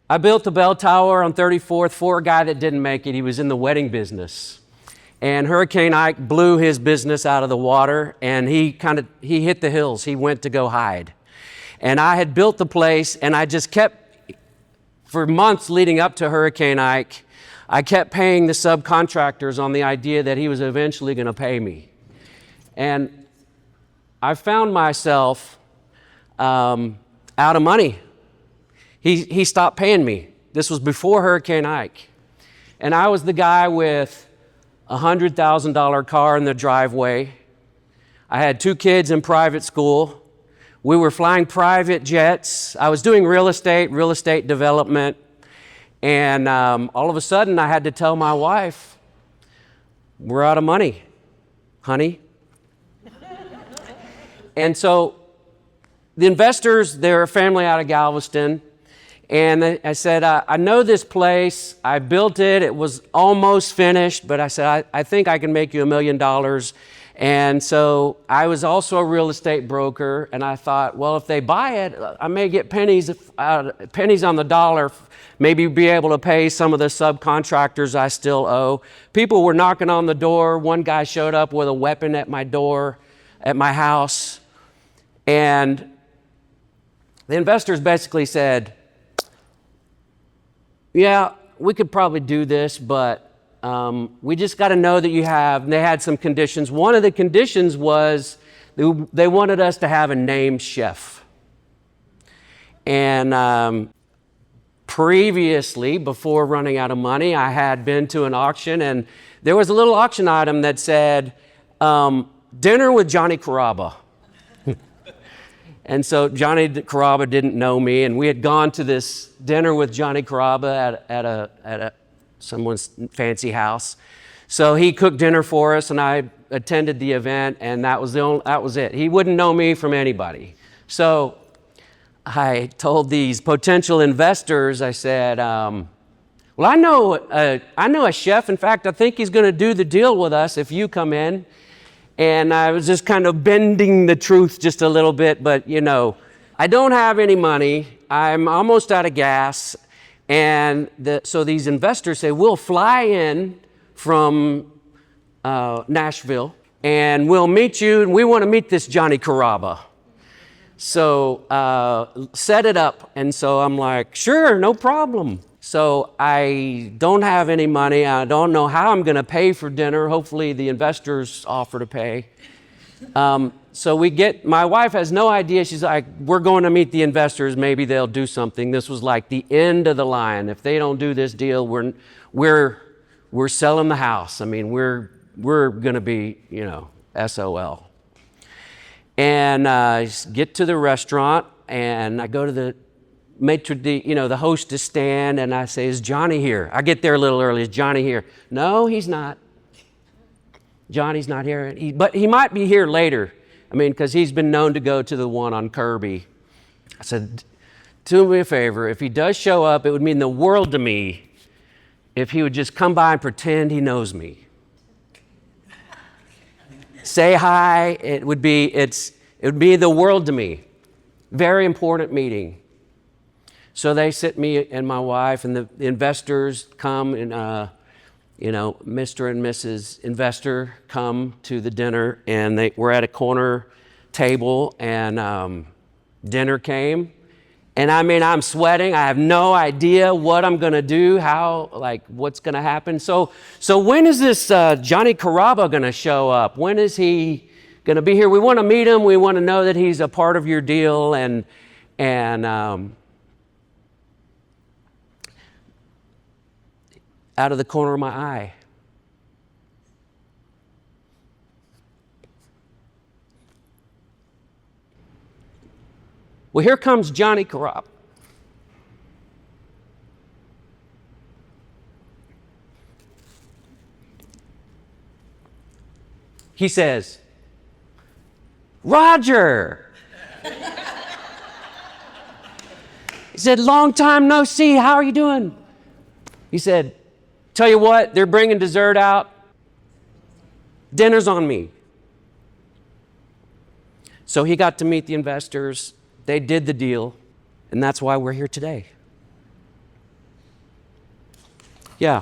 I built the bell tower on 34th for a guy that didn't make it. He was in the wedding business. And Hurricane Ike blew his business out of the water, and he hit the hills. He went to go hide. And I had built the place, and I just kept, for months leading up to Hurricane Ike, I kept paying the subcontractors on the idea that he was eventually going to pay me. And I found myself out of money. He stopped paying me. This was before Hurricane Ike. And I was the guy with a $100,000 car in the driveway. I had 2 kids in private school. We were flying private jets. I was doing real estate development. And all of a sudden, I had to tell my wife, we're out of money, honey. And so the investors, they're a family out of Galveston. And I said, I know this place. I built it. It was almost finished. But I said, I think I can make you $1 million. And so I was also a real estate broker. And I thought, well, if they buy it, I may get pennies on the dollar, maybe be able to pay some of the subcontractors I still owe. People were knocking on the door. One guy showed up with a weapon at my door, at my house. And the investors basically said, yeah, we could probably do this, but we just got to know that you have, and they had some conditions. One of the conditions was they wanted us to have a named chef. And previously, before running out of money, I had been to an auction, and there was a little auction item that said, dinner with Johnny Carrabba. And so Johnny Carrabba didn't know me, and we had gone to this dinner with Johnny Carrabba at someone's fancy house. So he cooked dinner for us, and I attended the event, and that was it. He wouldn't know me from anybody. So I told these potential investors, I said, well, I know a chef. In fact, I think he's going to do the deal with us if you come in. And I was just kind of bending the truth just a little bit, but I don't have any money. I'm almost out of gas. And so these investors say, we'll fly in from Nashville and we'll meet you. And we want to meet this Johnny Carrabba. So set it up. And so I'm like, sure, no problem. So I don't have any money. I don't know how I'm going to pay for dinner. Hopefully the investors offer to pay. So my wife has no idea. She's like, we're going to meet the investors. Maybe they'll do something. This was like the end of the line. If they don't do this deal, we're selling the house. I mean, we're going to be, SOL. And I get to the restaurant and I go to the the hostess stand, and I say, is Johnny here? I get there a little early. Is Johnny here? No, he's not. Johnny's not here. But he might be here later. Because he's been known to go to the one on Kirby. I said, do me a favor. If he does show up, it would mean the world to me if he would just come by and pretend he knows me. Say hi. It would be the world to me. Very important meeting. So they sit me and my wife, and the investors come, and Mr. and Mrs. Investor come to the dinner, and we're at a corner table, and dinner came, and I'm sweating. I have no idea what I'm going to do, what's going to happen. So when is this Johnny Carrabba going to show up? When is he going to be here? We want to meet him. We want to know that he's a part of your deal, and out of the corner of my eye, well, here comes Johnny Carrabba. He says, Roger. He said, long time no see. How are you doing? He said, tell you what, they're bringing dessert out. Dinner's on me. So he got to meet the investors. They did the deal, and that's why we're here today. Yeah.